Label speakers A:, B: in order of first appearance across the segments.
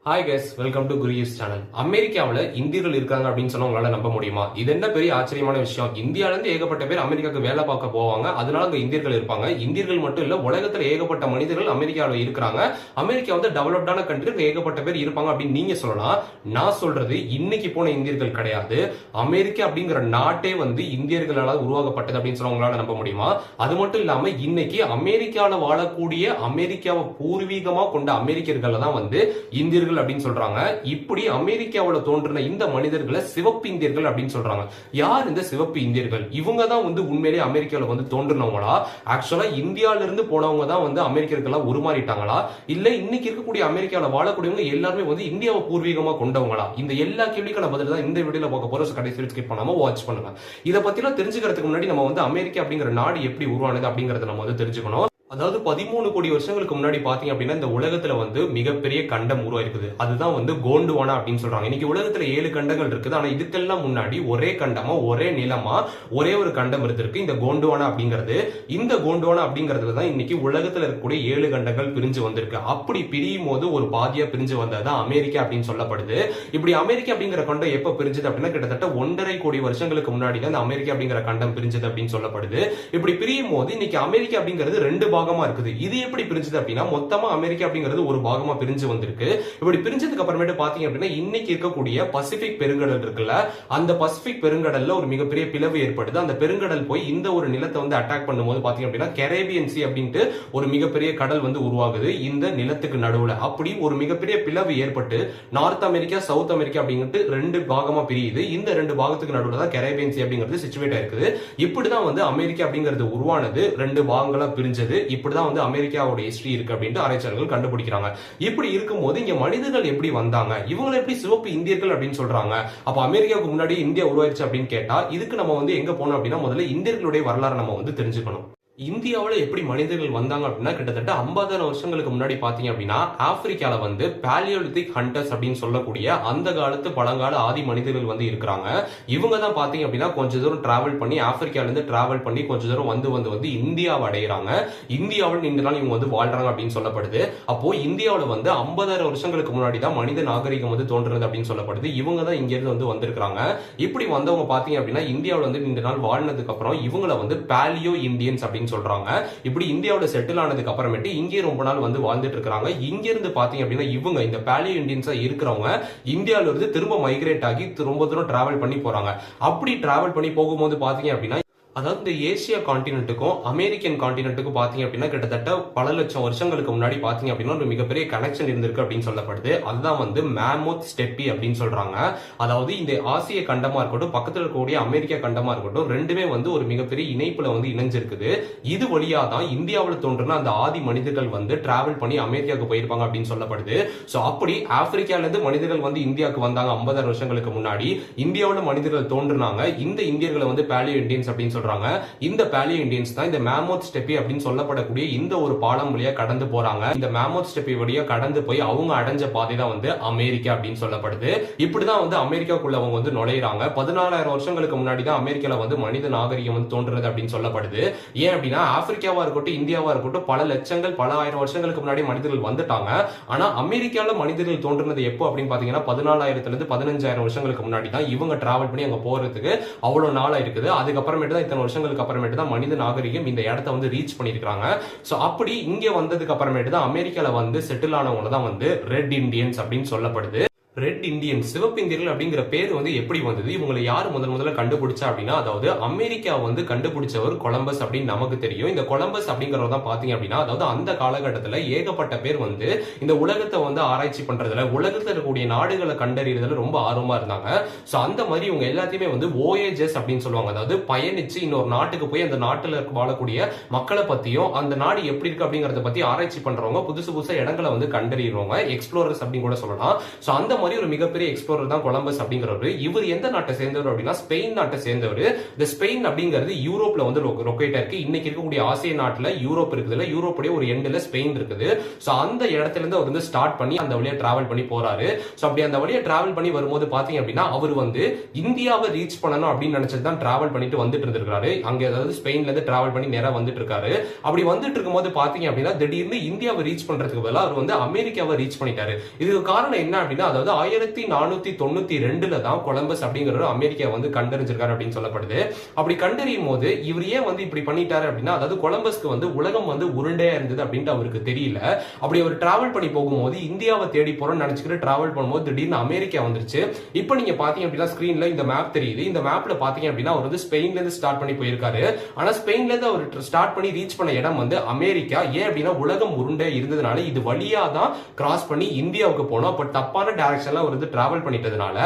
A: Hi guys, welcome to குருஸ் channel. அமெரிக்காவில் இந்தியர்கள் இருக்காங்க அப்படின்னு சொன்னா உங்களால நம்ப முடியுமா? இது என்ன பெரிய ஆச்சரியமான விஷயம். இந்தியால இருந்து ஏகப்பட்ட பேர் அமெரிக்காவுக்கு வேலை பார்க்க போவாங்க, அதனால அங்க இந்தியர்கள் இருப்பாங்க. இந்தியர்கள் மட்டும் இல்ல, உலகத்துல ஏகப்பட்ட மனிதர்கள் அமெரிக்காவில் இருக்கிறாங்க. அமெரிக்கா வந்து டெவலப்டான கண்ட்ரி, ஏகப்பட்ட பேர் இருப்பாங்க அப்படின்னு நீங்க சொல்லலாம். நான் சொல்றது இன்னைக்கு போன இந்தியர்கள் கிடையாது. அமெரிக்கா அப்படிங்கிற நாட்டே வந்து இந்தியர்களால் உருவாக்கப்பட்டது அப்படின்னு சொன்னா உங்களால நம்ப முடியுமா? அது மட்டும் இல்லாம இன்னைக்கு அமெரிக்காவில் வாழக்கூடிய அமெரிக்காவை பூர்வீகமா கொண்ட அமெரிக்கர்கள் தான் வந்து இந்தியர்கள் அப்படின்னு சொல்றாங்க. இப்படி அமெரிக்காவோட தோன்றின இந்த மனிதர்களை சிவப்பு இந்தியர்கள் அப்படின்னு சொல்றாங்க. யார் இந்த சிவப்பு இந்தியர்கள்? இவங்க தான் வந்து உண்மையிலேயே அமெரிக்காவில் வந்து தோன்றினவங்களா? ஆக்சுவலா இந்தியால இருந்து போனவங்க தான் வந்து அமெரிக்கர்களா உருமாறிட்டாங்களா? இல்ல இன்னைக்கு இருக்கக்கூடிய அமெரிக்காவில் வாழக்கூடியவங்க எல்லாருமே வந்து இந்தியாவை பூர்வீகமா கொண்டவங்களா? இந்த எல்லா கேள்விக்கான பதில் தான் இந்த வீடியோல பார்க்க போறோம். கடைசி ஸ்கிப் பண்ணாம வாட்ச் பண்ணுங்க. இதை பத்திலாம் தெரிஞ்சுக்கிறதுக்கு முன்னாடி நம்ம வந்து அமெரிக்கா அப்படிங்கிற நாடு எப்படி உருவானது அப்படிங்கறத நம்ம வந்து தெரிஞ்சுக்கணும். அதாவது 13 கோடி வருஷங்களுக்கு முன்னாடி பாத்தீங்க அப்படின்னா இந்த உலகத்துல வந்து மிகப்பெரிய கண்டம் உருவாயிருக்குது. அதுதான் வந்து கோண்டுவானா அப்படின்னு சொல்றாங்க. இன்னைக்கு உலகத்துல 7 கண்டங்கள் இருக்குது. ஆனா இதுக்கெல்லாம் முன்னாடி ஒரே கண்டமா, ஒரே நிலமா, ஒரே ஒரு கண்டம் இருந்திருக்கு, இந்த கோண்டுவானா அப்படிங்கிறது. இந்த கோண்டுவானா அப்படிங்கிறதுல தான் இன்னைக்கு உலகத்துல இருக்கக்கூடிய 7 கண்டங்கள் பிரிஞ்சு வந்திருக்கு. அப்படி பிரியும் போது ஒரு பாதியா பிரிஞ்சு வந்ததுதான் அமெரிக்கா அப்படின்னு சொல்லப்படுது. இப்படி அமெரிக்கா அப்படிங்கிற கண்டம் எப்ப பிரிஞ்சது அப்படின்னா கிட்டத்தட்ட 1.5 கோடி வருஷங்களுக்கு முன்னாடி தான் இந்த அமெரிக்கா அப்படிங்கிற கண்டம் பிரிஞ்சது அப்படின்னு சொல்லப்படுது. இப்படி பிரியும் போது இன்னைக்கு அமெரிக்கா அப்படிங்கிறது 2 பாகமா இருக்குது. இது எப்படி பிரிஞ்சது அப்படின்னா மொத்தமா அமெரிக்கா அப்படிங்கிறது ஒரு பாகமா பிரிஞ்சு வந்திருக்கு. இப்படி பிரிஞ்சதுக்கு அப்புறமேட்டு பாத்தீங்க அப்படின்னா இன்னைக்கு இருக்கக்கூடிய பசிபிக் பெருங்கடல் இருக்குல்ல, அந்த பசிபிக் பெருங்கடல்ல ஒரு மிகப்பெரிய பிளவு ஏற்படுது. அந்த பெருங்கடல் போய் இந்த ஒரு நிலத்தை வந்து அட்டாக் பண்ணும்போது பாத்தீங்க அப்படின்னா கரேபியன் சி அப்படின்ட்டு ஒரு மிகப்பெரிய கடல் வந்து உருவாகுது இந்த நிலத்துக்கு நடுவுல. அப்படி ஒரு மிகப்பெரிய பிளவு ஏற்பட்டு நார்த் அமெரிக்கா, சவுத் அமெரிக்கா அப்படிங்கிட்டு 2 பாகமா பிரியுது. இந்த 2 பாகத்துக்கு நடுவுல தான் கரேபியன் சி அப்படிங்கிறது சிச்சுவேட் ஆயிருக்குது. இப்படிதான் வந்து அமெரிக்கா அப்படிங்கிறது உருவானது, 2 பாகங்களா பிரிஞ்சது. இப்படிதான் வந்து அமெரிக்காவோட ஹிஸ்டரி இருக்கு அப்படின்ட்டு ஆராய்ச்சியாளர்கள் கண்டுபிடிக்கிறாங்க. இப்படி இருக்கும்போது இங்க மனிதர்கள் எப்படி வந்தாங்க, இவங்களை எப்படி சிவப்பு இந்தியர்கள் அப்படின்னு சொல்றாங்க? அப்ப அமெரிக்காவுக்கு முன்னாடி இந்தியா உருவாயிருச்சு அப்படின்னு கேட்டா இதுக்கு நம்ம வந்து எங்க போனோம் அப்படின்னா முதல்ல இந்தியர்களுடைய வரலாறு நம்ம வந்து தெரிஞ்சுக்கணும். இந்தியாவில் எப்படி மனிதர்கள் வந்தாங்க அப்படின்னா கிட்டத்தட்ட 50,000 வருஷங்களுக்கு முன்னாடி பாத்தீங்க அப்படின்னா ஆப்பிரிக்கால வந்து பாலியோலித்திக் ஹண்டர்ஸ் அப்படின்னு சொல்லக்கூடிய அந்த காலத்து பழங்கால ஆதி மனிதர்கள் வந்து இருக்கிறாங்க. இவங்க தான் பாத்தீங்க அப்படின்னா கொஞ்ச தூரம் டிராவல் பண்ணி ஆப்பிரிக்கால இருந்து டிராவல் பண்ணி கொஞ்ச தூரம் வந்து இந்தியாவை அடைகிறாங்க. இந்தியாவில் நீண்ட நாள் இவங்க வந்து வாழ்றாங்க அப்படின்னு சொல்லப்படுது. அப்போ இந்தியாவில் வந்து 50,000 வருஷங்களுக்கு முன்னாடி தான் மனித நாகரிகம் வந்து தோன்றுறது அப்படின்னு சொல்லப்படுது. இவங்க தான் இங்க இருந்து வந்து வந்திருக்காங்க. இப்படி வந்தவங்க பாத்தீங்க அப்படின்னா இந்தியாவில் வந்து நீண்ட நாள் வாழ்ந்ததுக்கு அப்புறம் இவங்களை வந்து பாலியோ இந்தியன்ஸ் அப்படின்னு சொல்றாங்க. இப்படி இந்தியாவோட செட்டில் ஆனதுக்கு அப்புறமேட்டு இங்கே ரொம்ப நாள் வந்து வாழ்ந்துட்டு இருக்காங்க. இங்க இருந்து பாத்தீங்க அப்படின்னா இவங்க இந்த பாலியோ இந்தியன்ஸா இருக்கிறவங்க இந்தியாவில இருந்து திரும்ப மைக்ரேட் ஆகி ரொம்ப தூரம் டிராவல் பண்ணி போறாங்க. அப்படி டிராவல் பண்ணி போகும்போது பாத்தீங்க அப்படின்னா அதாவது இந்த ஏசியா கான்டினென்ட்டுக்கும் அமெரிக்கன் கான்டினென்ட்டுக்கும் பாத்தீங்க அப்படின்னா கிட்டத்தட்ட பல லட்சம் வருஷங்களுக்கு முன்னாடி பாத்தீங்க அப்படின்னா ஒரு மிகப்பெரிய கனெக்ஷன் இருந்திருக்கு அப்படின்னு சொல்லப்படுது. அதுதான் வந்து மேமோத் ஸ்டெப்பி அப்படின்னு சொல்றாங்க. அதாவது இந்த ஆசிய கண்டமா இருக்கட்டும், பக்கத்துல இருக்கக்கூடிய அமெரிக்கா கண்டமா இருக்கட்டும், ரெண்டுமே வந்து ஒரு மிகப்பெரிய இணைப்புல வந்து இணைஞ்சிருக்குது. இது வழியா தான் இந்தியாவில் தோன்றின அந்த ஆதி மனிதர்கள் வந்து டிராவல் பண்ணி அமெரிக்காவுக்கு போயிருப்பாங்க அப்படின்னு சொல்லப்படுது. சோ அப்படி ஆப்பிரிக்கால இருந்து மனிதர்கள் வந்து இந்தியாவுக்கு வந்தாங்க 50,000 வருஷங்களுக்கு முன்னாடி. இந்தியாவில் மனிதர்கள் தோன்றினாங்க. இந்த இந்தியர்களை வந்து பாலியோ இந்தியன்ஸ் அப்படின்னு சொல்றாங்க. இந்த பாலியோ இந்தியன்ஸ் தான் இந்த மேமோத் ஸ்டெப்பி அப்படின்னு சொல்லப்படக்கூடிய இந்த ஒரு பாலம் வழியா கடந்து போறாங்க. இந்த மேமோத் ஸ்டெப்பி வழியா கடந்து போய் அவங்க அடைஞ்ச பாதை தான் வந்து அமெரிக்கா அப்படின்னு சொல்லப்படுது. இப்படிதான் வந்து அமெரிக்காக்குள்ள அவங்க வந்து நுழையிறாங்க. 14,000 வருஷங்களுக்கு முன்னாடி தான் அமெரிக்கால வந்து மனித நாகரிகம் வந்து தோன்றுறது அப்படின்னு சொல்லப்படுது. ஏன் அப்படின்னா ஆப்பிரிக்காவா இருக்கட்டும், இந்தியாவா இருக்கட்டும், பல லட்சங்கள் பல ஆயிரம் வருஷங்களுக்கு முன்னாடி மனிதர்கள் வந்துட்டாங்க. ஆனா அமெரிக்கால மனிதர்கள் தோன்றுனது எப்போ அப்படின்னு பாத்தீங்கன்னா 14,000 இருந்து 15,000 வருஷங்களுக்கு முன்னாடி தான். இவங்க டிராவல் பண்ணி அங்க போறதுக்கு அவ்வளவு நாளா இருக்குது. அதுக்கப்புறமேட்டு தான் வருஷங்களுக்கு அப்புறமேட்டு தான் மனித நாகரிகம் இந்த இடத்தை வந்து ரீச் பண்ணிருக்காங்க. சோ அப்படி இங்க வந்ததுக்கு அப்புறமேட்டு தான் அமெரிக்கால வந்து செட்டில் ஆனவங்க தான் வந்து ரெட் இண்டியன்ஸ் அப்படின்னு சொல்லப்படுது. ரெட் இந்தியன், சிவப்பு இந்தியர்கள் அப்படிங்கிற பேர் வந்து எப்படி வந்தது, இவங்களை யார் முதல்ல கண்டுபிடிச்சா அப்படின்னா அதாவது அமெரிக்கா வந்து கண்டுபிடிச்சவர் கொலம்பஸ் அப்படின்னு நமக்கு தெரியும். இந்த கொலம்பஸ் அப்படிங்கறவர் தான் பாத்தீங்க அப்படின்னா அதாவது அந்த காலகட்டத்தில் ஏகப்பட்ட பேர் வந்து இந்த உலகத்தை வந்து ஆராய்ச்சி பண்றதுல, உலகத்தில் இருக்கக்கூடிய நாடுகளை கண்டறியறதுல ரொம்ப ஆர்வமா இருந்தாங்க. சோ அந்த மாதிரி இவங்க எல்லாத்தையுமே வந்து voyages அப்படின்னு சொல்லுவாங்க. அதாவது பயணிச்சு இன்னொரு நாட்டுக்கு போய் அந்த நாட்டுல வாழக்கூடிய மக்களை பத்தியும் அந்த நாடு எப்படி இருக்கு அப்படிங்கறத பத்தி ஆராய்ச்சி பண்றவங்க, புதுசு புதுசா இடங்களை வந்து கண்டறியறவங்க, எக்ஸ்ப்ளோரர்ஸ் அப்படின்னு கூட சொல்லலாம். சோ அந்த மாதிரி ஒரு மிகப்பெரிய எக்ஸ்ப்ளோரர் தான் கொலம்பஸ் அப்படிங்கிறவர். இவர் எந்த நாட்டை சேர்ந்தவர் அப்படின்னா ஸ்பெயின் நாட்டை சேர்ந்தவர். இந்த ஸ்பெயின் அப்படிங்கிறது யூரோப்ல வந்து லொக்கேட் இருக்கு. இன்னைக்கு இருக்கக்கூடிய ஆசிய நாட்டுல யூரோப் இருக்குதுல, யூரோப்புடைய ஒரு எண்ட்ல ஸ்பெயின் இருக்குது. சோ அந்த இடத்துல இருந்து அவர் வந்து ஸ்டார்ட் பண்ணி அந்த வழியா டிராவல் பண்ணி போறாரு. சோ அப்படி அந்த வழியா டிராவல் பண்ணி வரும்போது பாத்தீங்க அப்படின்னா அவர் வந்து இந்தியாவை ரீச் பண்ணணும் அப்படின்னு நினைச்சது தான் டிராவல் பண்ணிட்டு வந்துட்டு இருந்திருக்காரு. அங்க அதாவது ஸ்பெயின்ல இருந்து டிராவல் பண்ணி நேரா வந்துட்டு இருக்காரு. அப்படி வந்துட்டு இருக்கும்போது பாத்தீங்க அப்படின்னா திடீர்னு இந்தியாவை ரீச் பண்றதுக்கு பதிலா அவர் வந்து அமெரிக்காவை ரீச் பண்ணிட்டாரு. இதுக்கு காரணம் என்ன அப்படின்னா அதாவது 1492 தான் கொலம்பஸ் அப்படிங்கிற அமெரிக்கா வந்து கண்டறிஞ்சிருக்காரு அப்படின்னு சொல்லப்படுது. அப்படி கண்டறியும் போது இவர் ஏன் வந்து இப்படி பண்ணிட்டாரு அப்படின்னா அதாவது கொலம்பஸ்க்கு வந்து உலகம் வந்து உருண்டையா இருந்தது அப்படின்ட்டு அவருக்கு தெரியல. அப்படி அவர் டிராவல் பண்ணி போகும்போது இந்தியாவை தேடி போறோம்னு நினைச்சுக்கிட்டு டிராவல் பண்ணும்போது திடீர்னு அமெரிக்கா வந்துருச்சு. இப்போ நீங்க பாத்தீங்க அப்படின்னா ஸ்கிரீன்ல இந்த மேப் தெரியுது. இந்த மேப்ல பாத்தீங்க அப்படின்னா அவர் வந்து ஸ்பெயின்ல இருந்து ஸ்டார்ட் பண்ணி போயிருக்காரு. ஆனா ஸ்பெயின்ல இருந்து அவர் ஸ்டார்ட் பண்ணி ரீச் பண்ண இடம் வந்து அமெரிக்கா. ஏன் அப்படின்னா உலகம் உருண்டை இருந்ததுனால இது வழியா தான் கிராஸ் பண்ணி இந்தியாவுக்கு போனோம். அப்ப தப்பான டைரக்ஷன்ல அவர் வந்து டிராவல் பண்ணிட்டதுனால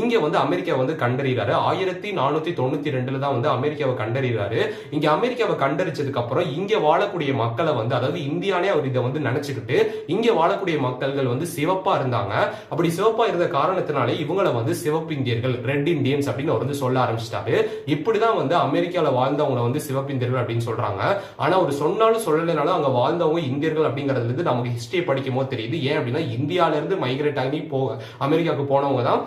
A: இங்க வந்து அமெரிக்கா வந்து கண்டறிறாரு. 1492 தான் வந்து அமெரிக்காவை கண்டறிறாரு. இங்க அமெரிக்காவை கண்டறிச்சதுக்கு அப்புறம் இங்க வாழக்கூடிய மக்களை வந்து அதாவது இந்தியானே அவர் இதை வந்து நினைச்சுக்கிட்டு இங்க வாழக்கூடிய மக்கள்கள் வந்து சிவப்பா இருந்தாங்க. அப்படி சிவப்பா இருந்த காரணத்தினாலே இவங்களை வந்து சிவப்பு இந்தியர்கள், ரெட் இந்தியன்ஸ் அப்படின்னு அவர் வந்து சொல்ல ஆரம்பிச்சிட்டாரு. இப்படிதான் வந்து அமெரிக்கால வாழ்ந்தவங்களை வந்து சிவப்பு இந்தியர்கள் அப்படின்னு சொல்றாங்க. ஆனா அவர் சொன்னாலும் சொல்லலைனாலும் அங்க வாழ்ந்தவங்க இந்தியர்கள் அப்படிங்கறதுல இருந்து நமக்கு ஹிஸ்டரி படிக்கும் போது தெரியுது. ஏன் அப்படின்னா இந்தியால இருந்து மைக்ரேட் ஆகி அமெரிக்காவுக்கு போனவங்க தான்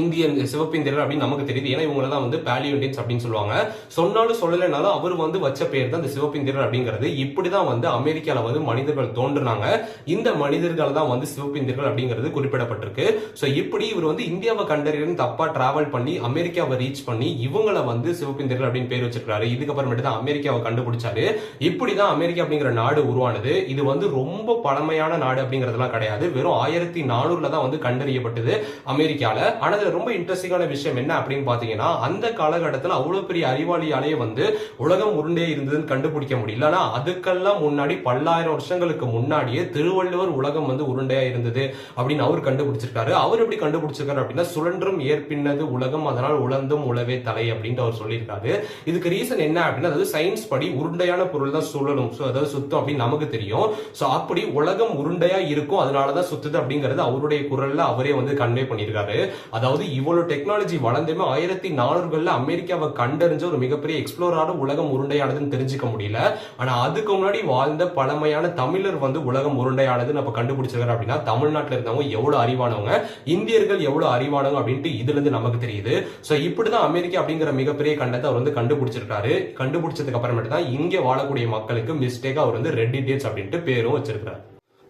A: இந்தியன் சிவப்பு இந்தியர்கள் அப்படின்னு நமக்கு தெரியுது. ஏன்னா இவங்க தான் வந்து பாலியோ இந்தியன்ஸ் அப்படின்னு சொல்லுவாங்க. சொன்னாலும் சொல்லலைனாலும் அவர் வந்து வச்ச பேர் தான் இந்த சிவப்பு இந்தியர்கள் அப்படிங்கிறது. இப்படிதான் வந்து அமெரிக்கால வந்து மனிதர்கள் தோன்றுனாங்க. இந்த மனிதர்கள் தான் வந்து சிவப்பு இந்தியர்கள் அப்படிங்கிறது குறிப்பிடப்பட்டிருக்கு. சோ இப்படி இவர் வந்து இந்தியாவை கண்டறியன்னு தப்பா டிராவல் பண்ணி அமெரிக்காவை ரீச் பண்ணி இவங்களை வந்து சிவப்பு இந்தியர்கள் அப்படின்னு பேர் வச்சிருக்காரு. இதுக்கப்புறமேட்டு தான் அமெரிக்காவை கண்டுபிடிச்சாரு. இப்படிதான் அமெரிக்கா அப்படிங்கிற நாடு உருவானது. இது வந்து ரொம்ப பழமையான நாடு அப்படிங்கறதுலாம் கிடையாது. வெறும் 1400 தான் வந்து கண்டறியப்பட்டது அமெரிக்கால. ஆனா ரொம்ப இன்ட்ரெஸ்டிங்கான விஷயம் என்ன அப்படின்னு பாத்தீங்கன்னா அந்த காலகட்டத்தில் அவ்வளவு பெரிய அறிவாளியாலேயே வந்து உலகம் உருண்டே இருந்ததுன்னு கண்டுபிடிக்க முடியல. ஆனா அதுக்கெல்லாம் முன்னாடி பல்லாயிரம் வருஷங்களுக்கு முன்னாடியே திருவள்ளுவர் உலகம் வந்து உருண்டையா இருந்தது அப்படின்னு அவர் கண்டுபிடிச்சிருக்காரு. அவர் எப்படி கண்டுபிடிச்சிருக்காரு அப்படின்னா சுழன்றும் ஏற்பின்னது உலகம் அதனால் உழந்தும் உழவே தலை அப்படின்ட்டு அவர் சொல்லியிருக்காரு. இதுக்கு ரீசன் என்ன அப்படின்னா அதாவது சயின்ஸ் படி உருண்டையான பொருள் தான் சுழலும், அதாவது சுத்தம் அப்படின்னு நமக்கு தெரியும். சோ அப்படி உலகம் உருண்டையா இருக்கும் அதனாலதான் சுத்துது அப்படிங்கிறது அவருடைய குரல்ல அவரே வந்து கன்வே பண்ணியிருக்காரு. அதாவது இவ்வளவு டெக்னாலஜி வளர்ந்துமே 1400 அமெரிக்காவை கண்டறிஞ்ச ஒரு மிகப்பெரிய எக்ஸ்ப்ளோரான உலகம் உருண்டையானதுன்னு தெரிஞ்சுக்க முடியல. ஆனா அதுக்கு முன்னாடி வாழ்ந்த பழமையான தமிழர் வந்து உலகம் உருண்டையானது நம்ம கண்டுபிடிச்சிருக்காரு அப்படின்னா தமிழ்நாட்டில் இருந்தவங்க எவ்வளவு அறிவானவங்க, இந்தியர்கள் எவ்வளவு அறிவானவங்க அப்படின்ட்டு இதுல இருந்து நமக்கு தெரியுது. சோ இப்படிதான் அமெரிக்கா அப்படிங்கிற மிகப்பெரிய கண்டத்தை அவர் வந்து கண்டுபிடிச்சிருக்காரு. கண்டுபிடிச்சதுக்கு அப்புறமேட்டு தான் இங்க வாழக்கூடிய மக்களுக்கு மிஸ்டேக்கா அவர் வந்து ரெட் இண்டியன்ஸ் அப்படின்ட்டு பேரும் வச்சிருக்காரு.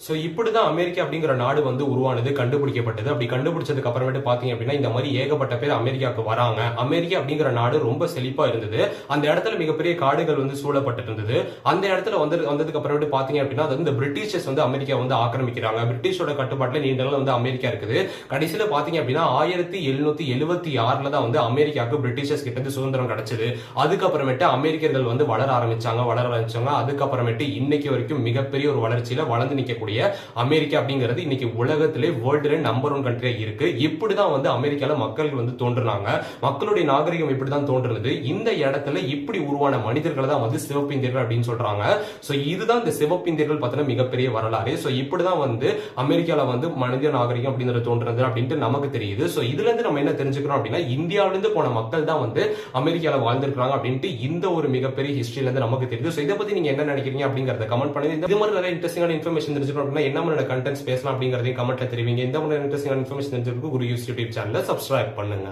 A: சோ இப்படிதான் அமெரிக்கா அப்படிங்கிற நாடு வந்து உருவானது, கண்டுபிடிக்கப்பட்டது. அப்படி கண்டுபிடிச்சதுக்கு அப்புறமேட்டு பாத்தீங்க அப்படின்னா இந்த மாதிரி ஏகப்பட்ட பேர் அமெரிக்காவுக்கு வராங்க. அமெரிக்கா அப்படிங்கிற நாடு ரொம்ப செழிப்பா இருந்தது. அந்த இடத்துல மிகப்பெரிய காடுகள் வந்து சூழப்பட்டு இருந்தது. அந்த இடத்துல வந்ததுக்கு அப்புறமேட்டு பாத்தீங்க அப்படின்னா அது இந்த பிரிட்டிஷர்ஸ் வந்து அமெரிக்கா வந்து ஆக்கிரமிக்கிறாங்க. பிரிட்டிஷோட கட்டுப்பாட்டுல நீண்ட நாள் வந்து அமெரிக்கா இருக்குது. கடைசியில பாத்தீங்க அப்படின்னா 1776 தான் வந்து அமெரிக்காவுக்கு பிரிட்டிஷர்ஸ் கிட்ட இருந்து சுதந்திரம் கிடைச்சது. அதுக்கப்புறமேட்டு அமெரிக்கர்கள் வந்து வளர ஆரம்பிச்சாங்க. அதுக்கப்புறமேட்டு இன்னைக்கு வரைக்கும் மிகப்பெரிய ஒரு வளர்ச்சியில வளர்ந்து நிற்கக்கூடிய அமெரிக்கா அப்படிங்கிறது இன்னைக்கு உலகத்திலே வேர்ல்டுல நம்பர் 1 கண்ட்ரியா இருக்கு. இப்படிதான் வந்து அமெரிக்கால மக்கள் வந்து தோன்றுனாங்க. மக்களுடைய நாகரிகம் இப்படிதான் தோன்றுனது. இந்த இடத்துல இப்படி உருவான மனிதர்கள் தான் வந்து சிவப்பு இந்தியர்கள் அப்படின்னு சொல்றாங்க. சோ இதுதான் இந்த சிவப்பு இந்தியர்கள் பத்தின மிகப்பெரிய வரலாறு. சோ இப்படிதான் வந்து அமெரிக்கால வந்து மனித நாகரிகம் அப்படிங்கிறது தோன்றுனது அப்படின்ட்டு நமக்கு தெரியுது. சோ இதுல இருந்து நம்ம என்ன தெரிஞ்சுக்கிறோம் அப்படின்னா இந்தியாவில இருந்து போன மக்கள் தான் வந்து அமெரிக்கால வாழ்ந்திருக்காங்க அப்படின்ட்டு இந்த ஒரு மிகப்பெரிய ஹிஸ்டரியில இருந்து நமக்கு தெரியுது. சோ இதை பத்தி நீங்க என்ன நினைக்கிறீங்க அப்படிங்கறத கமெண்ட் பண்ணுங்க. இந்த மாதிரி நிறைய இன்ட்ரெஸ்டிங்கான இன்ஃபர்மேஷன் தெரிஞ்சுக்கணும் அப்படின்னா என்ன மாதிரி கண்டென்ட்ஸ் பேசலாம் அப்படிங்கறதையும் கமெண்ட்ல தெரிவிங்க. இந்த மாதிரி இன்ட்ரெஸ்டிங்கான இன்ஃபர்மேஷன் தெரிஞ்சுக்கிறதுக்கு ஒரு யூடியூப் சேனலை சப்ஸ்கிரைப் பண்ணுங்க.